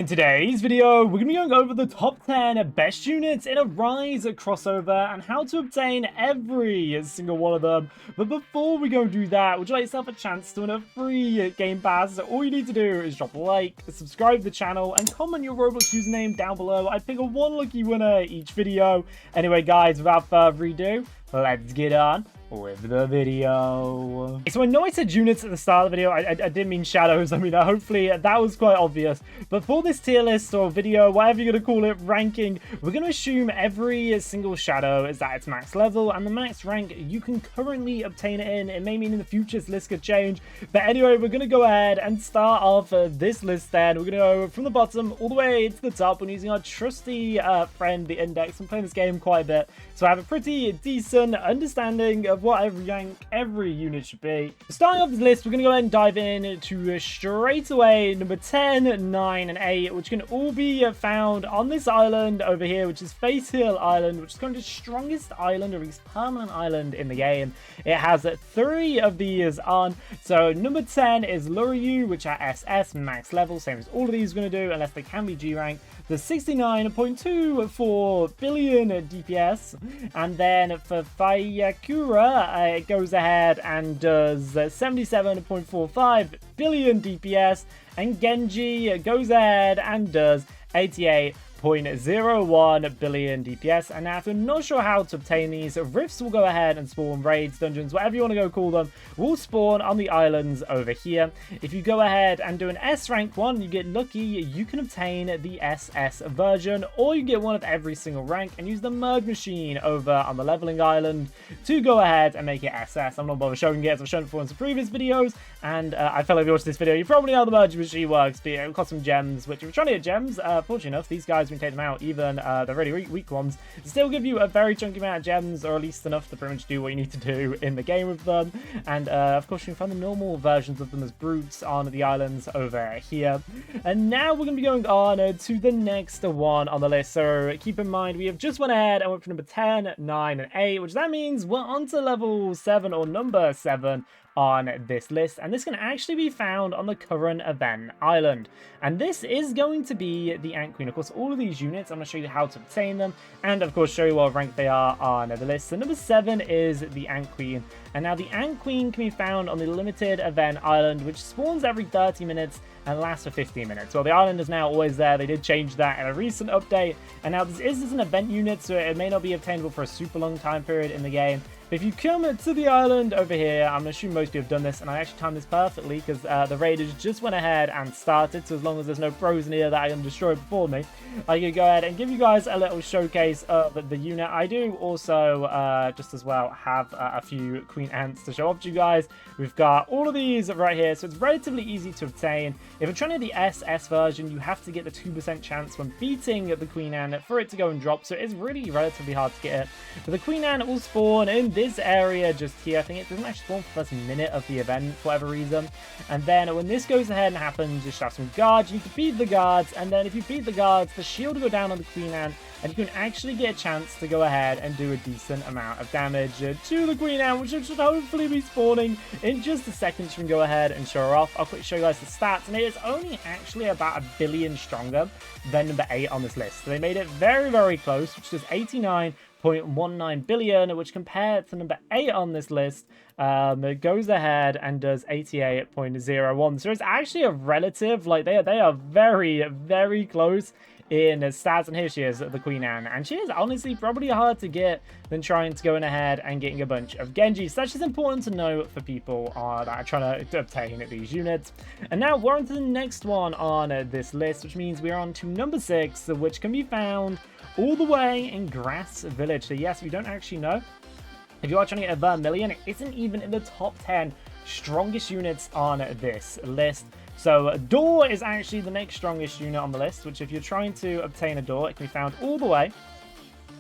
In today's video, we're going to be going over the top 10 best units in a Rise crossover and how to obtain every single one of them. But before we go do that, would you like yourself a chance to win a free game pass? So all you need to do is drop a like, subscribe to the channel, and comment your Roblox username down below. I pick a one lucky winner each video. Anyway, guys, without further ado, let's get on with the video. So I know I said units at the start of the video. I didn't mean shadows. I mean, hopefully that was quite obvious. But for this tier list or video, whatever you're going to call it, ranking, we're going to assume every single shadow is at its max level and the max rank you can currently obtain it in. It may mean in the future this list could change. But anyway, we're going to go ahead and start off this list then. We're going to go from the bottom all the way to the top when using our trusty friend, the index. I'm playing this game quite a bit, so I have a pretty decent understanding of what every unit should be. Starting off this list, we're going to go ahead and dive in to straight away number 10, 9, and 8, which can all be found on this island over here, which is Face Hill Island, which is currently the strongest island, or at least permanent island in the game. It has 3 of these on. So number 10 is Luryu, which are SS max level, same as all of these are going to do, unless they can be G rank. The 69.24 billion DPS, and then for Fayakura, it goes ahead and does 77.45 billion DPS, and Genji goes ahead and does 88.01 billion DPS. And now, if you're not sure how to obtain these, rifts will go ahead and spawn, raids, dungeons, whatever you want to go call them, will spawn on the islands over here. If you go ahead and do an S rank one, you get lucky, you can obtain the SS version, or you get one of every single rank and use the merge machine over on the leveling island to go ahead and make it SS. I'm not bothered showing it, as I've shown it before in some previous videos, and I feel like if you watch this video, you probably know how the merge machine works, but it will cost some gems, which if you're trying to get gems, fortunately enough, these guys, when you take them out, even the really weak ones, still give you a very chunky amount of gems, or at least enough to pretty much do what you need to do in the game with them. And of course, you can find the normal versions of them as brutes on the islands over here. And now we're going to be going on to the next one on the list. So keep in mind, we have just went ahead and went for number 10, 9, and 8, which that means we're on to level 7, or number 7 on this list, and this can actually be found on the current event island, and this is going to be the Ant Queen. Of course, all of these units, I'm going to show you how to obtain them, and of course show you what rank they are on the list. So number 7 is the Ant Queen, and now the Ant Queen can be found on the limited event island, which spawns every 30 minutes and lasts for 15 minutes. Well, the island is now always there. They did change that in a recent update, and now this is an event unit, so it may not be obtainable for a super long time period in the game. But if you come to the island over here, I'm assuming most people have done this, and I actually timed this perfectly because the raiders just went ahead and started, so as long as there's no pros in here that I can destroy before me, I can go ahead and give you guys a little showcase of the unit. I do also, just as well, have a few Queen Ants to show off to you guys. We've got all of these right here, so it's relatively easy to obtain. If you're trying to get the SS version, you have to get the 2% chance when beating the Queen Ant for it to go and drop, so it is really relatively hard to get it. But the Queen Ant will spawn in this area just here. I think it doesn't actually spawn for the first minute of the event for whatever reason. And then when this goes ahead and happens, you should have some guards. You need to beat the guards, and then if you beat the guards, the shield will go down on the Queen Ant, and you can actually get a chance to go ahead and do a decent amount of damage to the Queen Ant, which should hopefully be spawning in just a second. You can go ahead and show her off. I'll quickly show you guys the stats, and it is only actually about 1 billion stronger than number 8 on this list. So they made it very, very close, which is 89.19 billion, which compared to number 8 on this list, it goes ahead and does 88.01. So it's actually a relative, like they are very, very close in stats. And here she is, the Queen Anne, and she is honestly probably hard to get than trying to go in ahead and getting a bunch of Genji. So that's just important to know for people that are trying to obtain these units. And now we're on to the next one on this list, which means we're on to number 6, which can be found all the way in Grass Village. So yes, we don't actually know if you are trying to get a Vermilion, it isn't even in the top 10 strongest units on this list. So Door is actually the next strongest unit on the list, which if you're trying to obtain a Door, it can be found all the way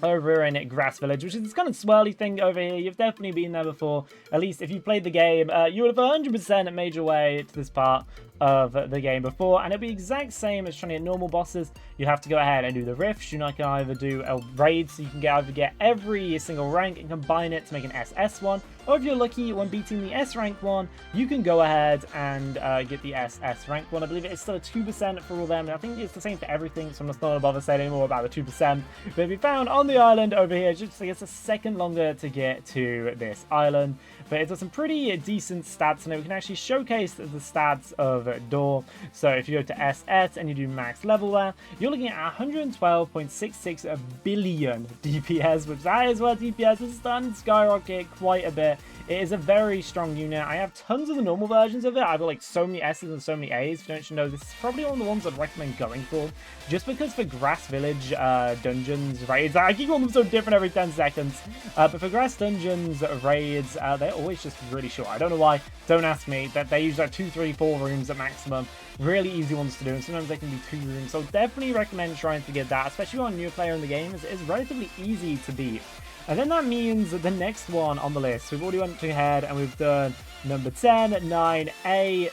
over in Grass Village, which is this kind of swirly thing over here. You've definitely been there before. At least if you played the game, you would have 100% made your way to this part of the game before, and it'll be exact same as trying to get normal bosses. You have to go ahead and do the rifts. You can either do a raid, so you can either get every single rank and combine it to make an SS one, or if you're lucky, when beating the S rank one, you can go ahead and get the SS rank one. I believe it's still a 2% for all of them, and I think it's the same for everything, so I'm just not going to bother saying anymore about the 2%. But if you found on the island over here, just like it's a second longer to get to this island, but it does some pretty decent stats, and we can actually showcase the stats of Door. So if you go to SS and you do max level there, you're looking at 112.66 billion DPS, which that is where DPS is starting to skyrocket quite a bit. It is a very strong unit. I have tons of the normal versions of it. I've got like so many S's and so many A's. If you don't know, this is probably one of the ones I'd recommend going for, just because for Grass Village dungeons raids, I keep calling them so different every 10 seconds, but for Grass Dungeons raids, they're always just really short. I don't know why, don't ask me. That they usually have 2, 3, 4 rooms at maximum. Really easy ones to do, and sometimes they can be 2 rooms, so definitely recommend trying to get that, especially on a new player in the game, as it is relatively easy to beat. And then that means that the next one on the list, we've already went ahead and we've done number 10, 9, 8,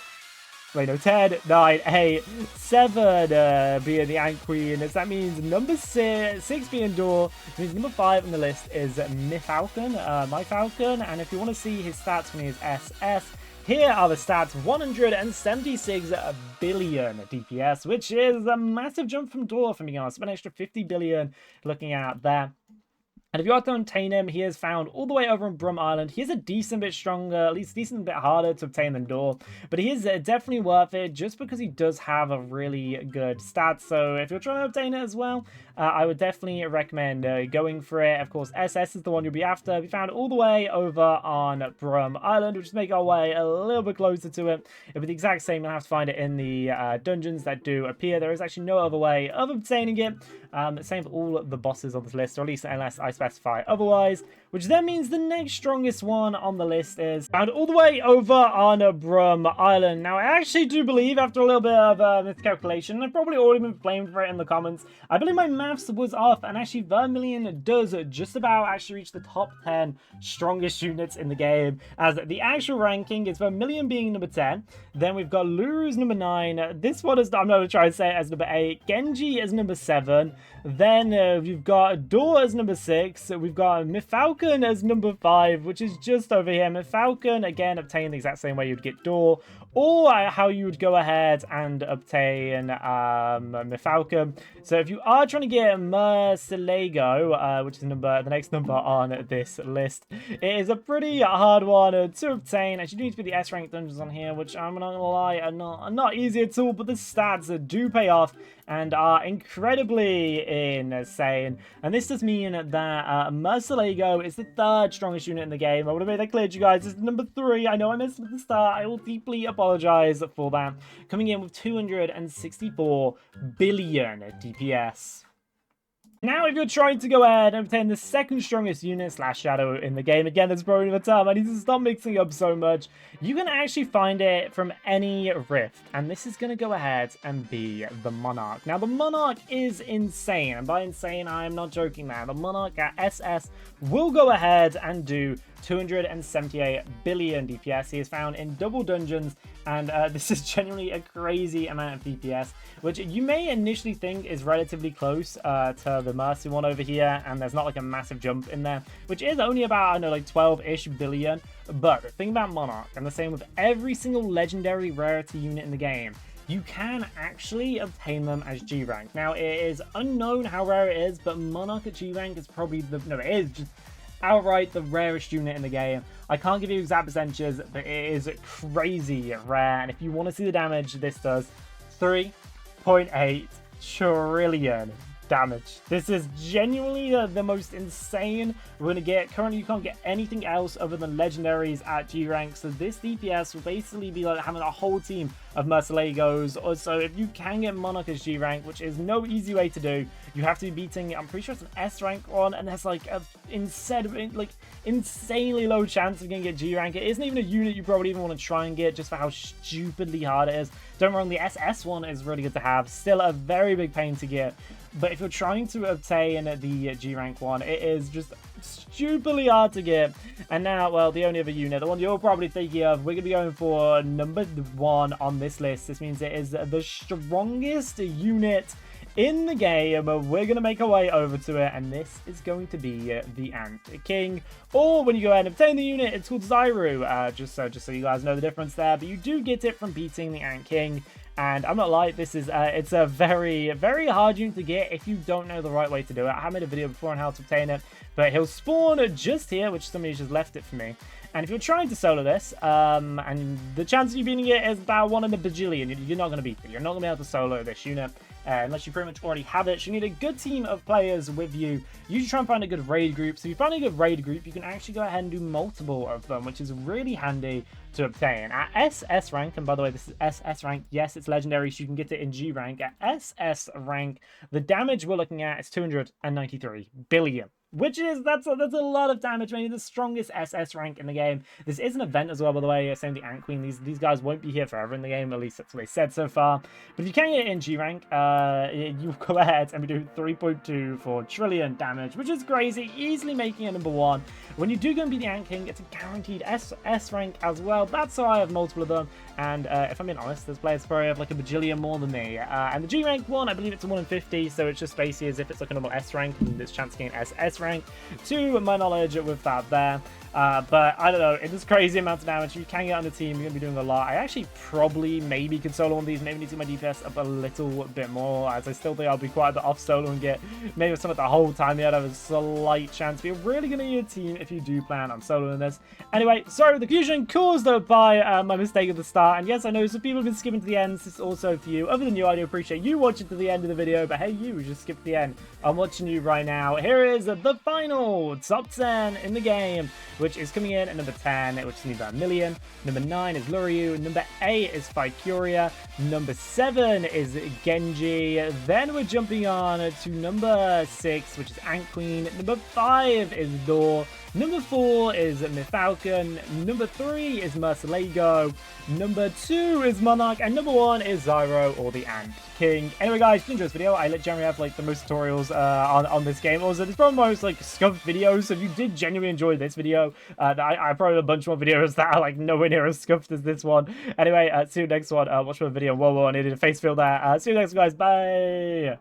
wait, no, 10, 9, 8, 7 being the Ant Queen. That means number 6 being Door. It means number 5 on the list is My Falcon, and if you want to see his stats when he is SS, here are the stats: 176 billion DPS, which is a massive jump from Door, from being honest. An extra 50 billion looking at there. And if you are to obtain him, he is found all the way over on Brum Island. He is a decent bit stronger, at least decent bit harder to obtain than Door, but he is definitely worth it just because he does have a really good stat. So if you're trying to obtain it as well, I would definitely recommend going for it. Of course, SS is the one you'll be after. We found all the way over on Brum Island, which is make our way a little bit closer to it. It'll be the exact same. You'll have to find it in the dungeons that do appear. There is actually no other way of obtaining it. Same for all the bosses on this list, or at least unless I specify otherwise, which then means the next strongest one on the list is found all the way over on Brum Island. Now, I actually do believe, after a little bit of miscalculation, I've probably already been blamed for it in the comments, I believe my maths was off, and actually Vermilion does just about actually reach the top 10 strongest units in the game, as the actual ranking is Vermilion being number 10, then we've got Luru's number 9, this one is, I'm not going to try and say it, as number 8, Genji as number 7, then we've got Door as number 6, we've got Mifalcon as number 5, which is just over here. Mifalcon, again, obtained the exact same way you'd get Door, or how you would go ahead and obtain Mifalcon. So if you are trying to get Murcielago, which is the next number on this list, it is a pretty hard one to obtain. Actually, you need to be the S rank dungeons on here, which I'm not gonna lie, are not easy at all, but the stats do pay off and are incredibly insane. And this does mean that Murcielago is the 3rd strongest unit in the game. I want to make that clear to you guys. It's number 3. I know I missed at the start. I will deeply apologize for that. Coming in with 264 billion DPS. Now, if you're trying to go ahead and obtain the 2nd strongest unit / shadow in the game, again, that's probably the term, I need to stop mixing up so much, you can actually find it from any rift, and this is going to go ahead and be the Monarch. Now, the Monarch is insane, and by insane, I am not joking, man. The Monarch at SS will go ahead and do 278 billion DPS. He is found in double dungeons, and this is genuinely a crazy amount of DPS, which you may initially think is relatively close to the Mercy one over here, and there's not like a massive jump in there, which is only about, I don't know, like 12-ish billion. But think about Monarch, and the same with every single legendary rarity unit in the game. You can actually obtain them as G rank. Now, it is unknown how rare it is, but Monarch at G rank is probably it is just outright the rarest unit in the game. I can't give you exact percentages, but it is crazy rare, and if you want to see the damage this does, 3.8 trillion damage. This is genuinely the most insane we're going to get. Currently, you can't get anything else other than legendaries at G rank, so this DPS will basically be like having a whole team of Murcielagos. Also, if you can get Monarch as G rank, which is no easy way to do, you have to be beating, I'm pretty sure it's an S rank one, and there's like a insanely low chance of going to get G rank. It isn't even a unit you probably even want to try and get, just for how stupidly hard it is. Don't get me wrong, the SS one is really good to have, still a very big pain to get, But if you're trying to obtain the G rank one, it is just stupidly hard to get. And now, well, the only other unit, the one you're probably thinking of, we're going to be going for number 1 on this list. This means it is the strongest unit in the game. We're going to make our way over to it, and this is going to be the Ant King. Or when you go ahead and obtain the unit, it's called Zyru, just so you guys know the difference there. But you do get it from beating the Ant King. And I'm not lying, this is it's a very, very hard unit to get if you don't know the right way to do it. I have made a video before on how to obtain it, but he'll spawn just here, which somebody just left it for me. And if you're trying to solo this, and the chance of you beating it is about 1 in a bajillion, you're not going to beat it. You're not going to be able to solo this unit unless you pretty much already have it. So you need a good team of players with you. Usually try and find a good raid group. So if you find a good raid group, you can actually go ahead and do multiple of them, which is really handy to obtain. At SS rank, and by the way, this is SS rank. Yes, it's legendary, so you can get it in G rank. At SS rank, the damage we're looking at is 293 billion. Which is, that's a lot of damage, maybe the strongest SS rank in the game. This is an event as well, by the way, same the Ant Queen. These guys won't be here forever in the game, at least that's what they said so far. But if you can get it in G rank, you go ahead and we do 3.24 trillion damage, which is crazy, easily making it number 1. When you do go and be the Ant King, it's a guaranteed S rank as well. That's why I have multiple of them. And if I'm being honest, there's players probably have like a bajillion more than me. And the G rank one, I believe it's a 1 in 50, so it's just basically as if it's like a normal S rank, and there's chance to gain SS rank, to my knowledge with that there. But I don't know, it is crazy amounts of damage. You can get on the team, you're going to be doing a lot. I actually probably maybe could solo on these, maybe need to get my DPS up a little bit more, as I still think I'll be quite a bit off solo and get maybe some of the whole time. I'd have a slight chance. But you're really going to need a team if you do plan on soloing this. Anyway, sorry for the confusion caused by my mistake at the start. And yes, I know some people have been skipping to the end. This is also for you. Other than you, I do appreciate you watching to the end of the video. But hey, you just skipped the end. I'm watching you right now. Here is the final top 10 in the game, which is coming in at number 10, which is about 1 million. Number 9 is Luryu. Number 8 is Faikuria. Number 7 is Genji. Then we're jumping on to number 6, which is Ant Queen. Number 5 is Door. Number 4 is Myfalcon. Number 3 is Mercilego. Number 2 is Monarch. And number 1 is Zyro, or the Ant King. Anyway, guys, if you enjoyed this video, I generally have like the most tutorials on this game. Also, this is probably my most like scuffed videos. So if you did genuinely enjoy this video, I probably have a bunch more videos that are like nowhere near as scuffed as this one. Anyway, see you next one. Watch my video. Whoa, I needed a face fill there. See you next, guys. Bye.